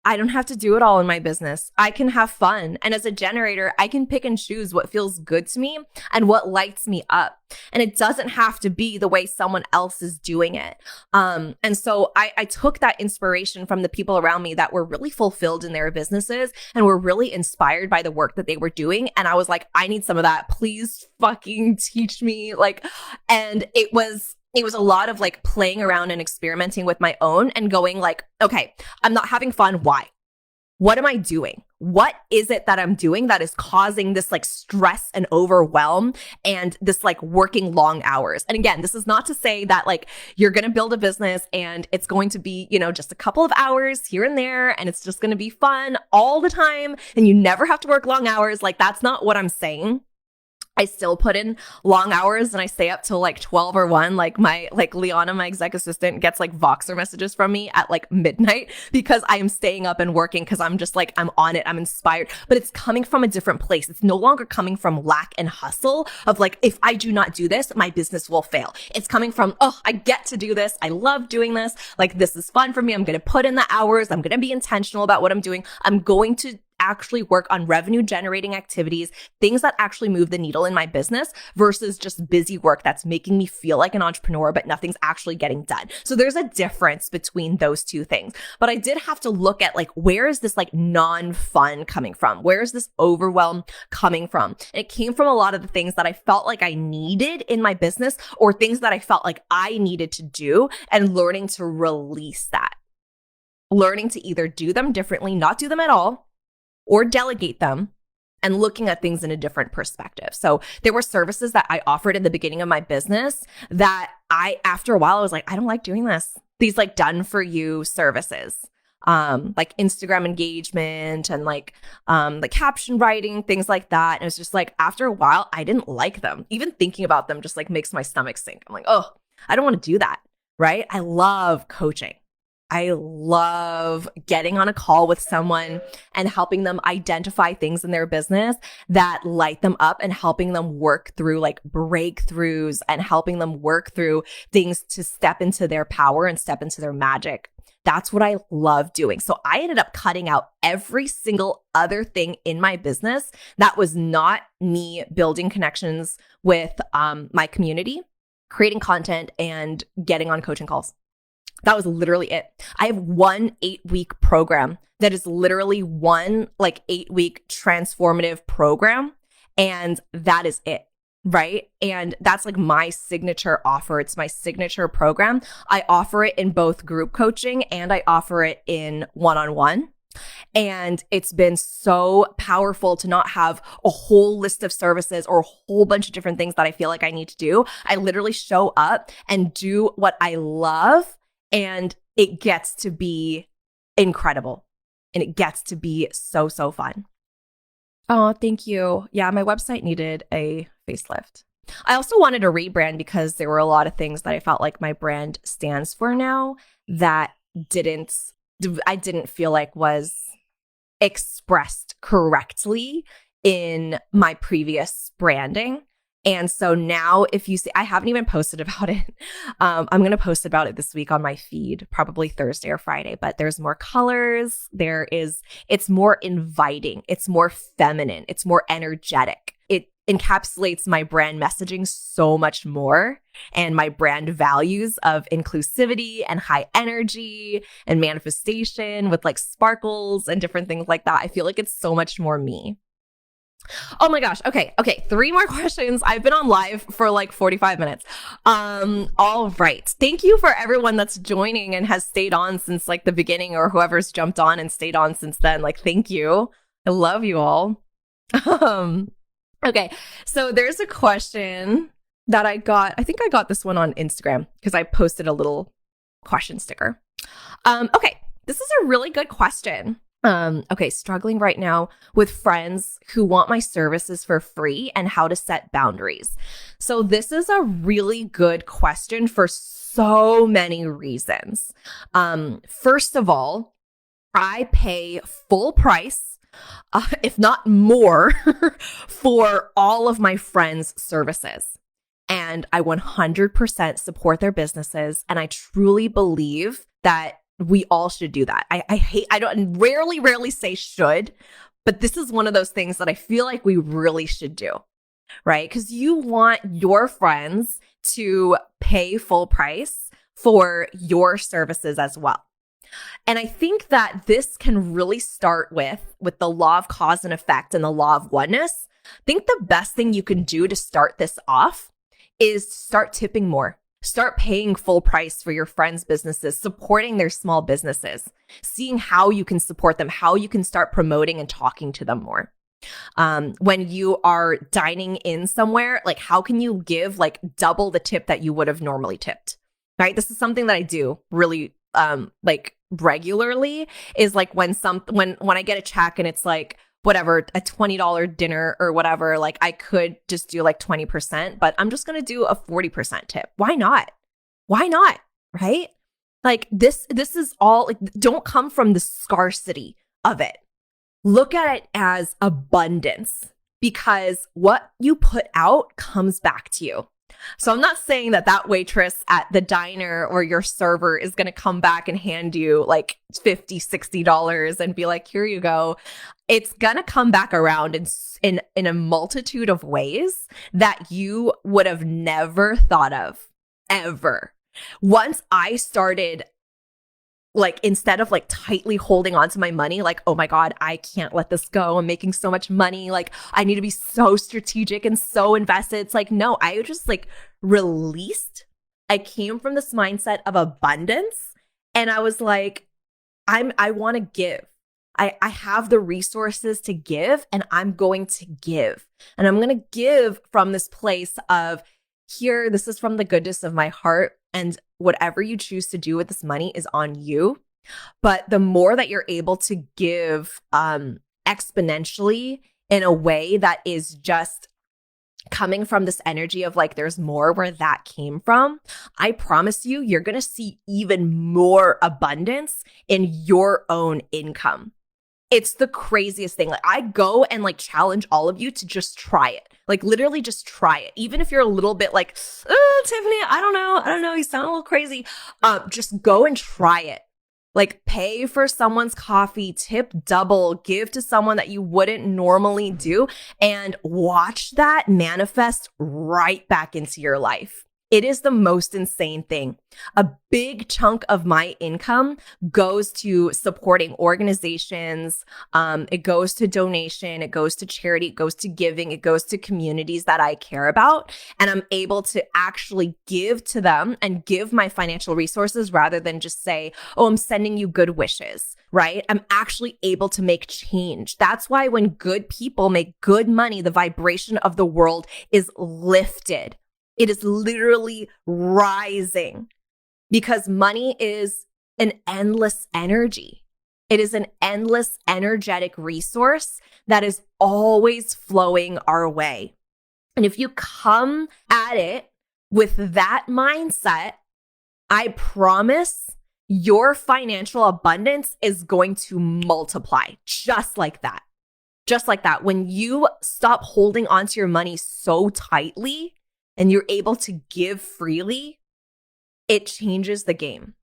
I don't have to do it all in my business. I can have fun. And as a generator, I can pick and choose what feels good to me and what lights me up. And it doesn't have to be the way someone else is doing it. And so I took that inspiration from the people around me that were really fulfilled in their businesses and were really inspired by the work that they were doing. And I was like, I need some of that. Please fucking teach me. And it was a lot of like playing around and experimenting with my own and going like, okay, I'm not having fun. Why? What am I doing? What is it that I'm doing that is causing this like stress and overwhelm and this like working long hours? And again, this is not to say that like you're going to build a business and it's going to be, just a couple of hours here and there and it's just going to be fun all the time and you never have to work long hours. Like that's not what I'm saying. I still put in long hours and I stay up till like 12 or 1. Like Liana, my exec assistant, gets like Voxer messages from me at like midnight because I am staying up and working because I'm just like, I'm on it. I'm inspired, but it's coming from a different place. It's no longer coming from lack and hustle of like, if I do not do this, my business will fail. It's coming from, oh, I get to do this. I love doing this. Like, this is fun for me. I'm going to put in the hours. I'm going to be intentional about what I'm doing. I'm going to actually work on revenue generating activities, things that actually move the needle in my business versus just busy work that's making me feel like an entrepreneur, but nothing's actually getting done. So there's a difference between those two things. But I did have to look at like, where is this like non-fun coming from? Where is this overwhelm coming from? And it came from a lot of the things that I felt like I needed in my business or things that I felt like I needed to do and learning to release that. Learning to either do them differently, not do them at all, or delegate them and looking at things in a different perspective. So there were services that I offered in the beginning of my business that after a while, I was like, I don't like doing this. These like done for you services, like Instagram engagement and like caption writing, things like that. And it was just like, after a while, I didn't like them. Even thinking about them just like makes my stomach sink. I'm like, oh, I don't want to do that. Right? I love coaching. I love getting on a call with someone and helping them identify things in their business that light them up and helping them work through like breakthroughs and helping them work through things to step into their power and step into their magic. That's what I love doing. So I ended up cutting out every single other thing in my business that was not me building connections with my community, creating content, and getting on coaching calls. That was literally it. I have one 8-week program that is literally one like 8-week transformative program. And that is it. Right. And that's like my signature offer. It's my signature program. I offer it in both group coaching and I offer it in one-on-one. And it's been so powerful to not have a whole list of services or a whole bunch of different things that I feel like I need to do. I literally show up and do what I love. And it gets to be incredible. And it gets to be so, so fun. Oh, thank you. Yeah, my website needed a facelift. I also wanted to rebrand because there were a lot of things that I felt like my brand stands for now that didn't, I didn't feel like was expressed correctly in my previous branding. And so now if you see, I haven't even posted about it. I'm going to post about it this week on my feed, probably Thursday or Friday, but there's more colors. It's more inviting. It's more feminine. It's more energetic. It encapsulates my brand messaging so much more and my brand values of inclusivity and high energy and manifestation with like sparkles and different things like that. I feel like it's so much more me. Oh my gosh. Okay. 3 more questions. I've been on live for like 45 minutes. All right. Thank you for everyone that's joining and has stayed on since like the beginning, or whoever's jumped on and stayed on since then. Like, thank you. I love you all. Okay. So there's a question that I got. I think I got this one on Instagram because I posted a little question sticker. Okay. This is a really good question. Okay, struggling right now with friends who want my services for free and how to set boundaries. So this is a really good question for so many reasons. First of all, I pay full price, if not more, for all of my friends' services. And I 100% support their businesses. And I truly believe that we all should do that. I don't rarely say should, but this is one of those things that I feel like we really should do, right? Because you want your friends to pay full price for your services as well. And I think that this can really start with the law of cause and effect and the law of oneness. I think the best thing you can do to start this off is start tipping more. Start paying full price for your friends' businesses, supporting their small businesses, seeing how you can support them, how you can start promoting and talking to them more. When you are dining in somewhere, like how can you give like double the tip that you would have normally tipped, right? This is something that I do really like regularly, is like when I get a check and it's like, whatever, a $20 dinner or whatever, like I could just do like 20%, but I'm just going to do a 40% tip. Why not? Why not? Right? Like this is all like, don't come from the scarcity of it. Look at it as abundance, because what you put out comes back to you. So I'm not saying that waitress at the diner or your server is going to come back and hand you like $50, $60 and be like, here you go. It's going to come back around in a multitude of ways that you would have never thought of ever. Once I started, like, instead of like tightly holding on to my money, like, oh my God, I can't let this go. I'm making so much money. Like, I need to be so strategic and so invested. It's like, no, I just like released. I came from this mindset of abundance and I was like, I want to give. I have the resources to give and I'm going to give. And I'm going to give from this place of here, this is from the goodness of my heart. And whatever you choose to do with this money is on you. But the more that you're able to give exponentially in a way that is just coming from this energy of like, there's more where that came from, I promise you, you're going to see even more abundance in your own income. It's the craziest thing. Like I go and like challenge all of you to just try it. Like literally just try it. Even if you're a little bit like, Tiffany, I don't know. You sound a little crazy. Just go and try it. Like pay for someone's coffee, tip double, give to someone that you wouldn't normally do, and watch that manifest right back into your life. It is the most insane thing. A big chunk of my income goes to supporting organizations. It goes to donation. It goes to charity. It goes to giving. It goes to communities that I care about. And I'm able to actually give to them and give my financial resources rather than just say, oh, I'm sending you good wishes, right? I'm actually able to make change. That's why when good people make good money, the vibration of the world is lifted. It is literally rising because money is an endless energy. It is an endless energetic resource that is always flowing our way. And if you come at it with that mindset, I promise your financial abundance is going to multiply just like that. Just like that. When you stop holding onto your money so tightly and you're able to give freely, it changes the game.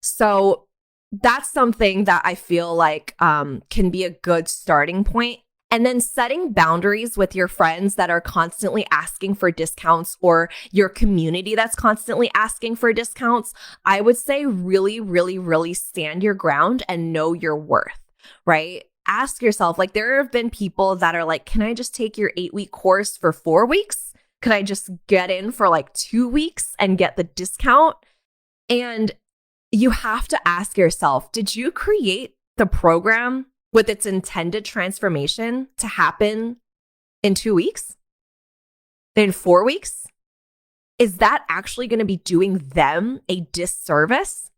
So that's something that I feel like can be a good starting point. And then setting boundaries with your friends that are constantly asking for discounts, or your community that's constantly asking for discounts. I would say really, really, really stand your ground and know your worth, right? Ask yourself, like, there have been people that are like, can I just take your 8-week course for 4 weeks? Could I just get in for like 2 weeks and get the discount? And you have to ask yourself, did you create the program with its intended transformation to happen in 2 weeks? In 4 weeks? Is that actually going to be doing them a disservice?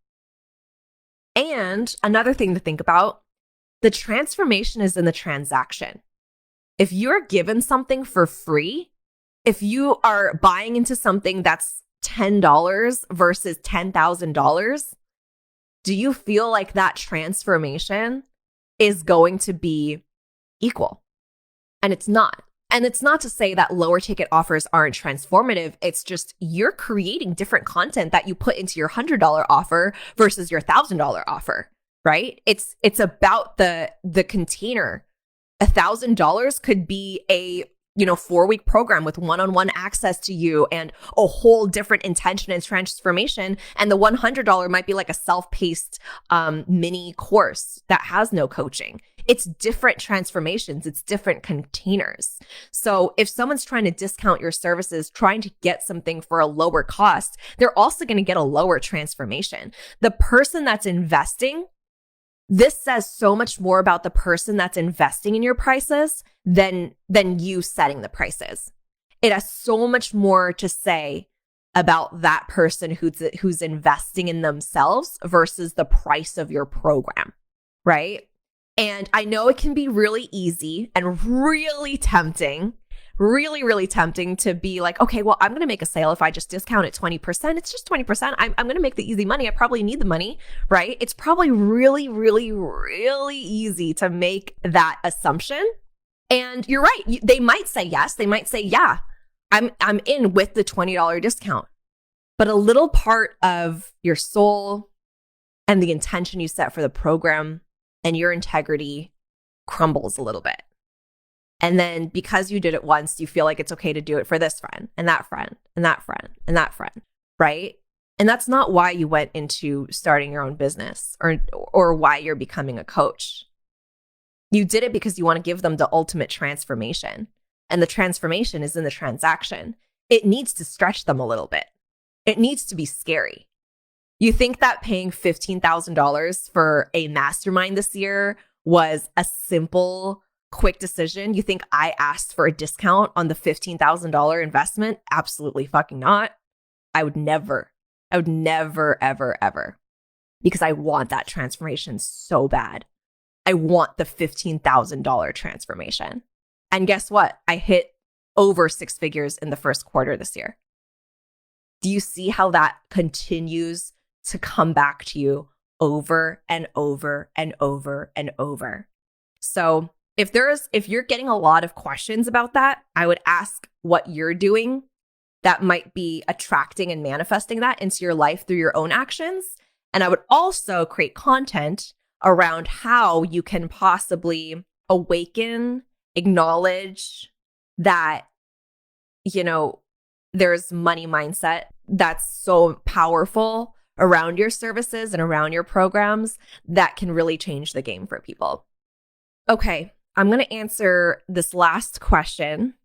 And another thing to think about, the transformation is in the transaction. If you're given something for free, if you are buying into something that's $10 versus $10,000, do you feel like that transformation is going to be equal? And it's not. And it's not to say that lower ticket offers aren't transformative. It's just you're creating different content that you put into your $100 offer versus your $1,000 offer, right? It's about the container. $1,000 could be a 4-week program with one-on-one access to you and a whole different intention and transformation. And the $100 might be like a self-paced mini course that has no coaching. It's different transformations. It's different containers. So if someone's trying to discount your services, trying to get something for a lower cost, they're also going to get a lower transformation. The person that's investing, this says so much more about the person that's investing in your prices than you setting the prices. It has so much more to say about that person who's investing in themselves versus the price of your program, right? And I know it can be really easy and really tempting, really, really tempting to be like, okay, well, I'm going to make a sale if I just discount it 20%. It's just 20%. I'm going to make the easy money. I probably need the money, right? It's probably really, really, really easy to make that assumption. And you're right. They might say yes. They might say, yeah, I'm in with the $20 discount. But a little part of your soul and the intention you set for the program and your integrity crumbles a little bit. And then because you did it once, you feel like it's okay to do it for this friend and that friend and that friend and that friend, right? And that's not why you went into starting your own business or why you're becoming a coach. You did it because you want to give them the ultimate transformation. And the transformation is in the transaction. It needs to stretch them a little bit. It needs to be scary. You think that paying $15,000 for a mastermind this year was a simple, quick decision? You think I asked for a discount on the $15,000 investment? Absolutely fucking not. I would never, ever, ever. Because I want that transformation so bad. I want the $15,000 transformation. And guess what? I hit over 6 figures in the first quarter this year. Do you see how that continues to come back to you over and over and over and over? So if you're getting a lot of questions about that, I would ask what you're doing that might be attracting and manifesting that into your life through your own actions. And I would also create content around how you can possibly awaken, acknowledge that, there's money mindset that's so powerful around your services and around your programs that can really change the game for people. Okay, I'm going to answer this last question.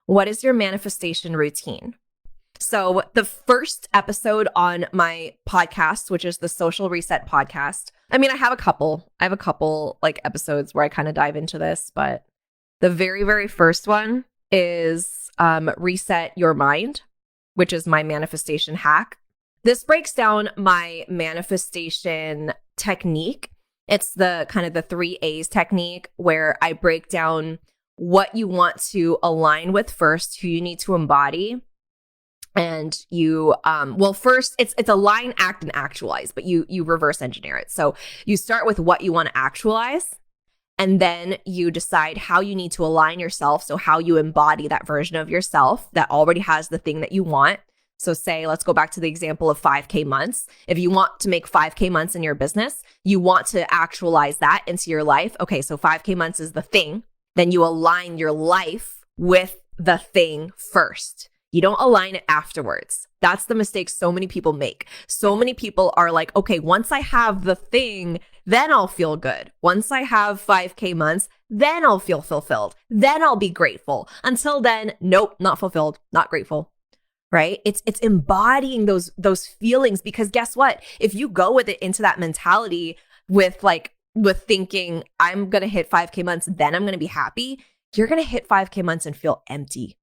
What is your manifestation routine? So the first episode on my podcast, which is the Social Reset podcast, I have a couple like episodes where I kind of dive into this, but the very, very first one is Reset Your Mind, which is my manifestation hack. This breaks down my manifestation technique. It's the kind of the 3 A's technique where I break down what you want to align with first, who you need to embody. And you, first it's align, act, and actualize, but you reverse engineer it. So you start with what you want to actualize, and then you decide how you need to align yourself. So how you embody that version of yourself that already has the thing that you want. So say, let's go back to the example of 5K months. If you want to make 5K months in your business, you want to actualize that into your life. Okay, so 5K months is the thing. Then you align your life with the thing first. You don't align it afterwards. That's the mistake so many people make. So many people are like, okay, once I have the thing, then I'll feel good. Once I have 5K months, then I'll feel fulfilled. Then I'll be grateful. Until then, nope, not fulfilled, not grateful. Right? It's embodying those feelings, because guess what? If you go with it into that mentality with thinking I'm going to hit 5K months, then I'm going to be happy, you're going to hit 5K months and feel empty.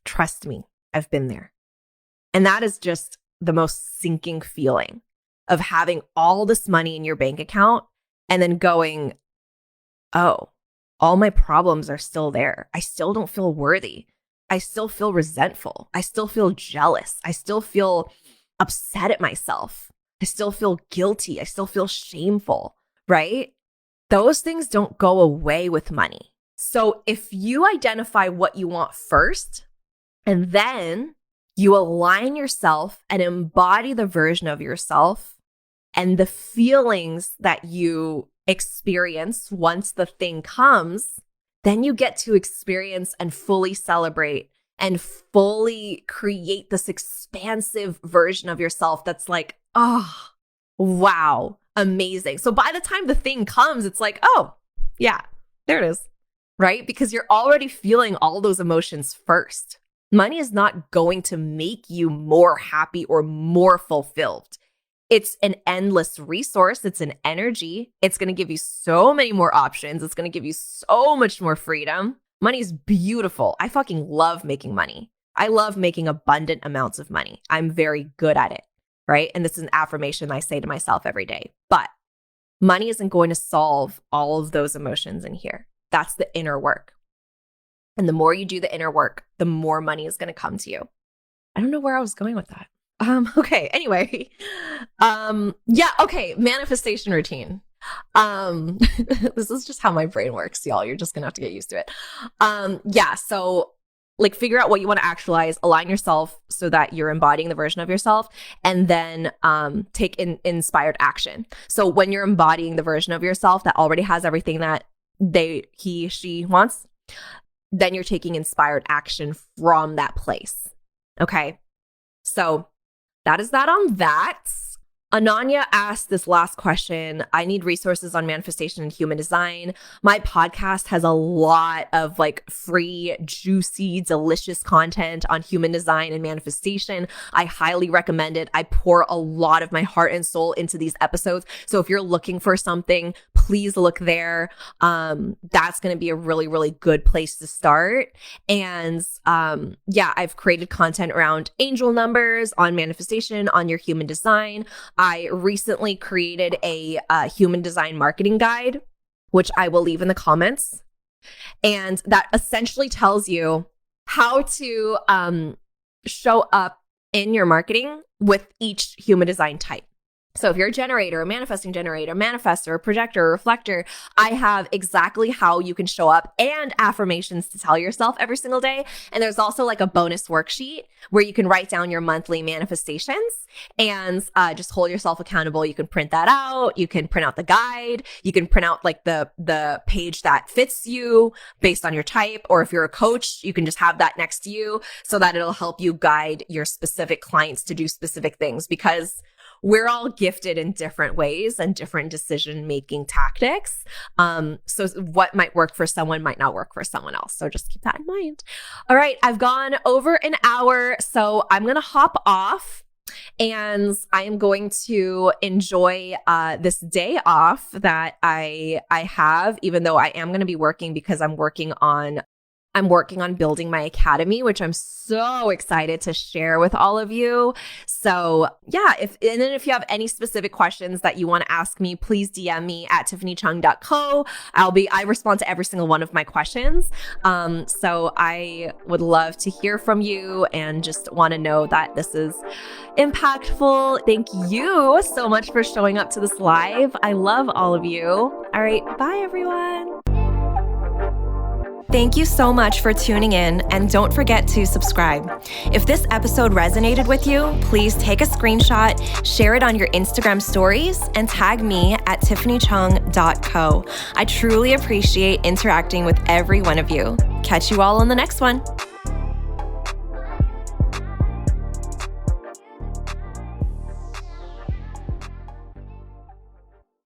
Trust me. I've been there. And that is just the most sinking feeling of having all this money in your bank account and then going, oh, all my problems are still there. I still don't feel worthy. I still feel resentful. I still feel jealous. I still feel upset at myself. I still feel guilty. I still feel shameful, right? Those things don't go away with money. So if you identify what you want first, and then you align yourself and embody the version of yourself and the feelings that you experience once the thing comes, then you get to experience and fully celebrate and fully create this expansive version of yourself that's like, oh, wow, amazing. So by the time the thing comes, it's like, oh, yeah, there it is, right? Because you're already feeling all those emotions first. Money is not going to make you more happy or more fulfilled. It's an endless resource. It's an energy. It's going to give you so many more options. It's going to give you so much more freedom. Money is beautiful. I fucking love making money. I love making abundant amounts of money. I'm very good at it, right? And this is an affirmation I say to myself every day. But money isn't going to solve all of those emotions in here. That's the inner work. And the more you do the inner work, the more money is going to come to you. I don't know where I was going with that. Okay. Anyway. Okay. Manifestation routine. This is just how my brain works, y'all. You're just going to have to get used to it. So figure out what you want to actualize, align yourself so that you're embodying the version of yourself, and then take inspired action. So when you're embodying the version of yourself that already has everything that he, she wants, then you're taking inspired action from that place. Okay. So that is that on that. Ananya asked this last question. I need resources on manifestation and human design. My podcast has a lot of free, juicy, delicious content on human design and manifestation. I highly recommend it. I pour a lot of my heart and soul into these episodes. So if you're looking for something, please look there. That's going to be a really, really good place to start. And I've created content around angel numbers, on manifestation, on your human design. I recently created a human design marketing guide, which I will leave in the comments. And that essentially tells you how to show up in your marketing with each human design type. So if you're a generator, a manifesting generator, manifestor, a projector, a reflector, I have exactly how you can show up and affirmations to tell yourself every single day. And there's also a bonus worksheet where you can write down your monthly manifestations and just hold yourself accountable. You can print that out. You can print out the guide. You can print out the page that fits you based on your type. Or if you're a coach, you can just have that next to you so that it'll help you guide your specific clients to do specific things, because we're all gifted in different ways and different decision-making tactics. So what might work for someone might not work for someone else. So just keep that in mind. All right. I've gone over an hour, so I'm going to hop off and I am going to enjoy this day off that I have, even though I am going to be working because I'm working on I'm working on building my academy, which I'm so excited to share with all of you. So yeah, if you have any specific questions that you want to ask me, please DM me at tiffanychung.co. I respond to every single one of my questions. So I would love to hear from you and just want to know that this is impactful. Thank you so much for showing up to this live. I love all of you. All right, bye everyone. Thank you so much for tuning in, and don't forget to subscribe. If this episode resonated with you, please take a screenshot, share it on your Instagram stories, and tag me at tiffanychung.co. I truly appreciate interacting with every one of you. Catch you all on the next one.